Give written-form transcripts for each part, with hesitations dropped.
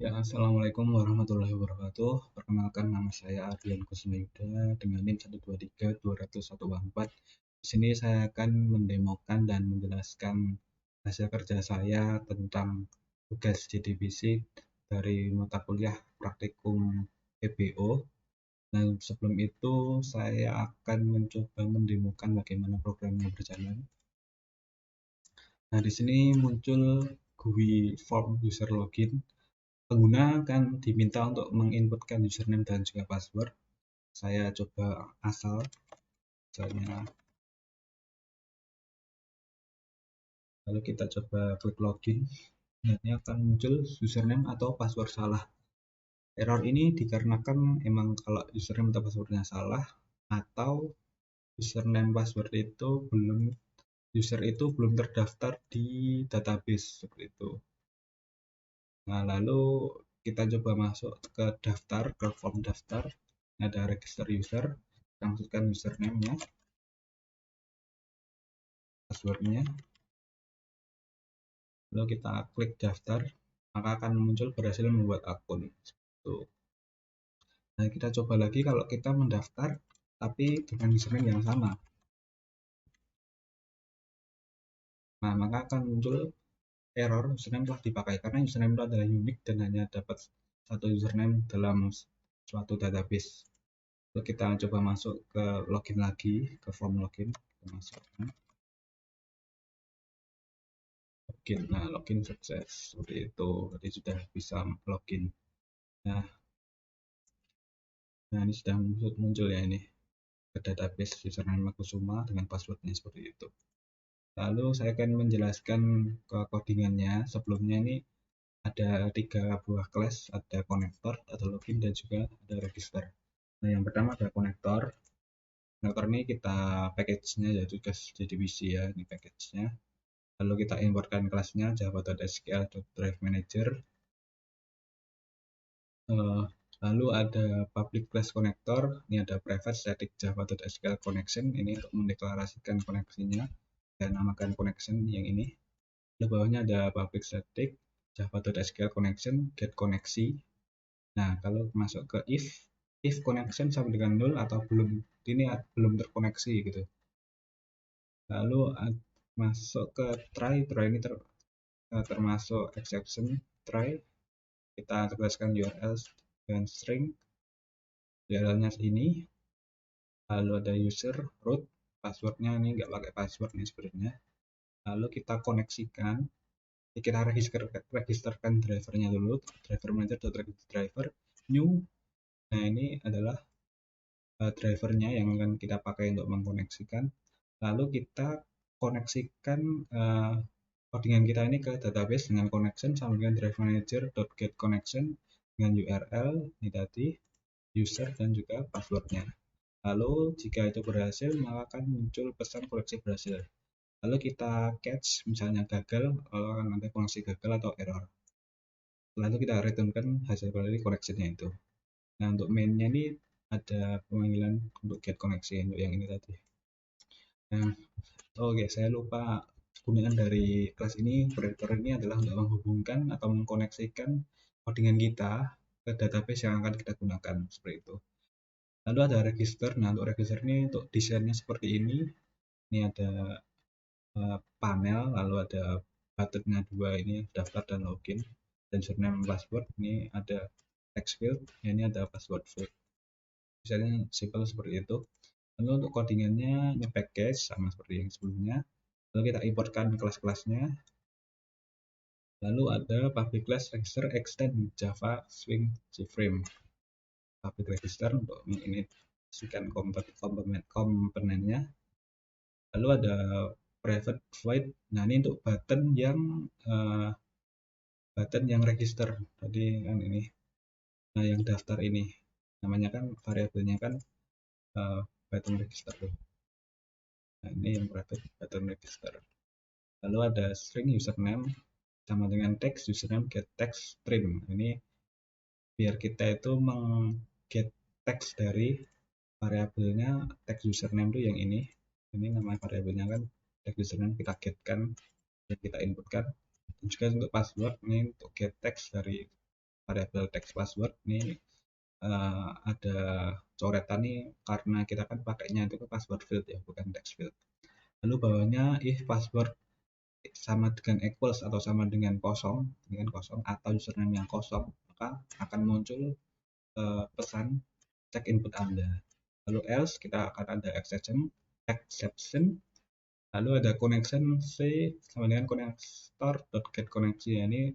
Ya, assalamualaikum warahmatullahi wabarakatuh. Perkenalkan, nama saya Ardian Kusmayuda dengan NIM 123-20114. Di sini saya akan mendemokan dan menjelaskan hasil kerja saya tentang tugas JD Fisik dari mata kuliah praktikum PBO. Dan sebelum itu saya akan mencoba mendemokan bagaimana programnya berjalan. Nah, di sini muncul GUI form user login. Pengguna akan diminta untuk menginputkan username dan juga password. Saya coba asal, misalnya, lalu kita coba klik login. Ini akan muncul username atau password salah. Error ini dikarenakan emang kalau username atau passwordnya salah, atau username password itu belum terdaftar di database seperti itu. Nah, lalu kita coba masuk ke daftar, ke form daftar. Ada register user, kita masukkan username-nya, passwordnya, lalu kita klik daftar, maka akan muncul berhasil membuat akun. Tuh. Nah, kita coba lagi kalau kita mendaftar, tapi dengan username yang sama. Nah, maka akan muncul error username telah dipakai, karena username itu adalah unik dan hanya dapat satu username dalam suatu database. Lalu kita coba masuk ke login lagi, ke form login. Kita masukkan. Login. Nah, login sukses seperti itu. Jadi sudah bisa login. Nah, ini sudah muncul ya ini ke database username Kusuma dengan passwordnya seperti itu. Lalu saya akan menjelaskan ke codingannya. Sebelumnya ini ada 3 buah kelas, ada konektor, ada login, dan juga ada register. Nah, yang pertama ada konektor. Konektor ini kita package-nya yaitu JDBC ya, ini package-nya. Lalu kita importkan kelasnya java.sql.driveManager. Lalu ada public class connector, ini ada private static java.sql connection, ini untuk mendeklarasikan koneksinya dan namakan connection yang ini. Di bawahnya ada public static java.sql connection get koneksi. Nah, kalau masuk ke if connection sama dengan 0 atau belum terkoneksi gitu. Lalu masuk ke try ini termasuk exception try. Kita tuliskan URL dan string, URL-nya ini. Lalu ada user root, passwordnya ini nggak pakai password nih sebenarnya. Lalu kita koneksikan, kita registerkan drivernya dulu, driver manager.register new. Nah, ini adalah drivernya yang akan kita pakai untuk mengkoneksikan. Lalu kita koneksikan codingan kita ini ke database dengan connection sama dengan driver manager.get connection dengan URL ini tadi, user dan juga passwordnya. Lalu jika itu berhasil, maka akan muncul pesan koneksi berhasil. Lalu kita catch, misalnya gagal, akan nanti koneksi gagal atau error. Lalu kita returnkan hasil dari koneksinya itu. Nah, untuk mainnya ini ada pemanggilan untuk get koneksi untuk yang ini tadi. Nah, oke, saya lupa gunaan dari kelas ini. Operator ini adalah untuk menghubungkan atau mengkoneksikan codingan kita ke database yang akan kita gunakan seperti itu. Lalu ada register. Nah, untuk register ini untuk desainnya seperti ini. Ini ada panel, lalu ada buttonnya dua, ini daftar dan login, dan username password. Ini ada text field, ini ada password field. Misalnya simple seperti itu. Lalu untuk codingannya ini package sama seperti yang sebelumnya. Lalu kita importkan kelas-kelasnya. Lalu ada public class register extend Java Swing JFrame. Public register untuk ini mengisikan komponennya. Lalu ada private void. Nah, ini untuk button yang register tadi kan ini. Nah, yang daftar ini namanya kan variabelnya kan button register tuh. Nah, ini yang private button register. Lalu ada string username sama dengan text username get text string. Ini biar kita itu meng-get text dari variabelnya text username itu yang ini. Ini nama variabelnya kan text username, kita getkan dan kita inputkan. Dan juga untuk password ini untuk get text dari variabel text password ini ada coretan nih karena kita kan pakainya itu ke password field ya, bukan text field. Lalu bawahnya if password sama dengan equals atau sama dengan kosong atau username yang kosong, maka akan muncul pesan cek input Anda. Lalu else kita akan ada exception, lalu ada connection C sama dengan connector.get koneksi. Ya, ini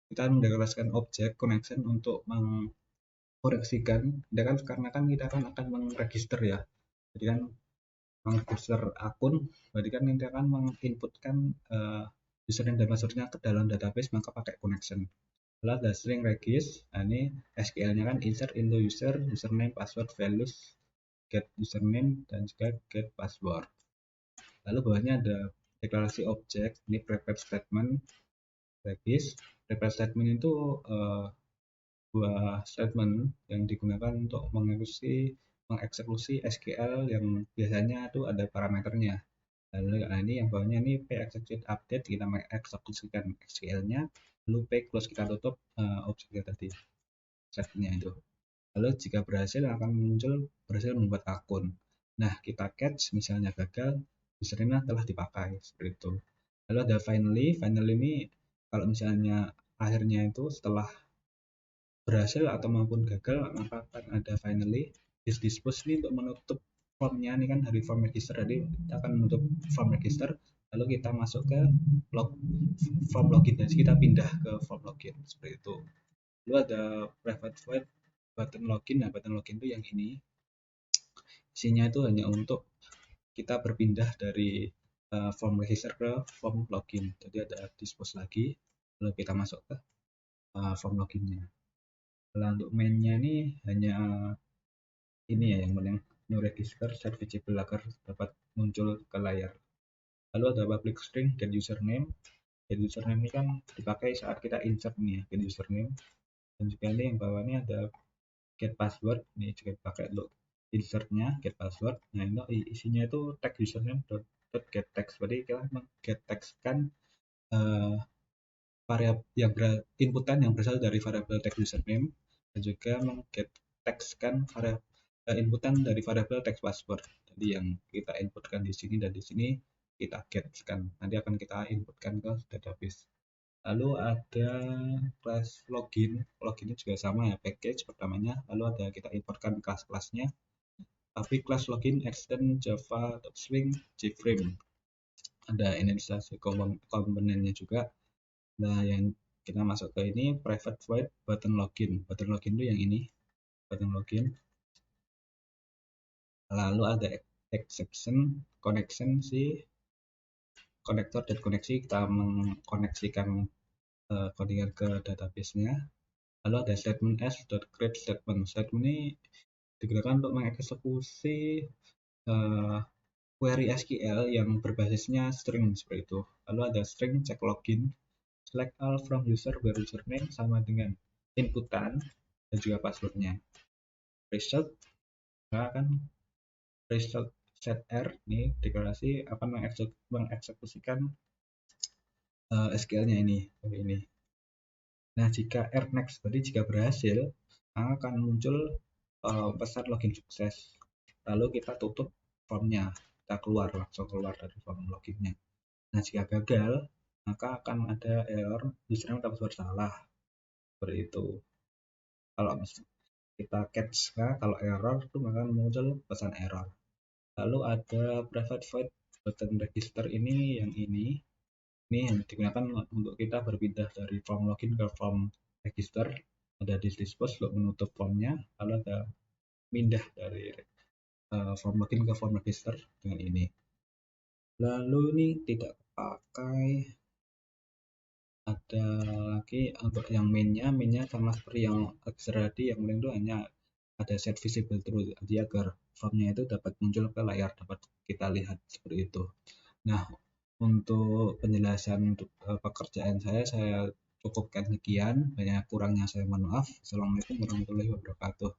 kita mendeklarasikan objek connection untuk mengkoneksikan, ya kan, karena kan kita akan mengregister ya, jadi kan mengregister akun, berarti kan kita akan menginputkan username dan passwordnya ke dalam database, maka pakai connection. Lalu ada string regis, nah ini SQL-nya kan insert into user, username, password, values, get username, dan juga get password. Lalu bawahnya ada deklarasi objek, ini prepare statement regis. Prepare statement itu sebuah statement yang digunakan untuk mengeksekusi SQL yang biasanya itu ada parameternya. Lalu ini yang bawahnya ini p execute update, kita mengeksekusikan SQL-nya, lalu p close, kita tutup objeknya tadi, setnya itu. Lalu jika berhasil akan muncul berhasil membuat akun. Nah, kita catch misalnya gagal, username telah dipakai, seperti itu. Lalu ada finally ini kalau misalnya akhirnya itu setelah berhasil atau maupun gagal, maka akan ada finally. Dispose ini untuk menutup formnya, ini kan dari form register, jadi kita akan menutup form register, lalu kita masuk ke form login, dan kita pindah ke form login, seperti itu. Lalu ada private void button login. Nah, button login itu yang ini, isinya itu hanya untuk kita berpindah dari form register ke form login. Jadi ada dispose lagi, lalu kita masuk ke form loginnya. Lalu untuk mainnya ini hanya ini ya, yang penting new register set visible agar dapat muncul ke layar. Lalu ada public string get username. Get username ini kan dipakai saat kita insert nih ya, get username. Dan juga ini yang bawah ini ada get password, ini juga dipakai untuk insertnya get password. Nah, ini isinya itu tag username dot get text, berarti kita get text kan variabel yang inputan yang berasal dari variabel text username, dan juga get text kan inputan dari variabel text password. Jadi yang kita inputkan di sini dan di sini kita get kan, nanti akan kita inputkan ke database. Lalu ada class login juga sama ya, package pertamanya. Lalu ada kita importkan kelas-kelasnya, tapi class login extend java.swing jframe, ada inisialisasi komponennya juga. Nah, yang kita masuk ke ini private void button login itu yang ini, button login. Lalu ada exception connection si konektor dan koneksi, kita mengkoneksikan codingan ke database-nya. Lalu ada statement s.create statement. Statement ini digunakan untuk mengeksekusi query SQL yang berbasisnya string, seperti itu. Lalu ada string check login, select all from user where username sama dengan inputan dan juga passwordnya. Result, nah kan result set R ini deklarasi akan mengeksekusikan SQL-nya ini. Nah, jika R next, berarti jika berhasil, akan muncul pesan login sukses. Lalu kita tutup formnya, kita langsung keluar dari form loginnya. Nah, jika gagal, maka akan ada error username atau password salah, seperti itu. Kalau kita catch, kalau error itu maka muncul pesan error. Lalu ada private void button register, ini yang ini yang digunakan untuk kita berpindah dari form login ke form register. Ada dispose untuk menutup formnya, lalu ada pindah dari form login ke form register dengan ini. Lalu ini tidak pakai, ada lagi untuk yang mainnya sama seperti yang tadi, yang penting itu hanya ada set visible true, jadi agar formnya itu dapat muncul ke layar, dapat kita lihat, seperti itu. Nah, untuk penjelasan pekerjaan saya cukupkan sekian, banyak kurangnya saya mohon maaf. Assalamualaikum warahmatullahi wabarakatuh.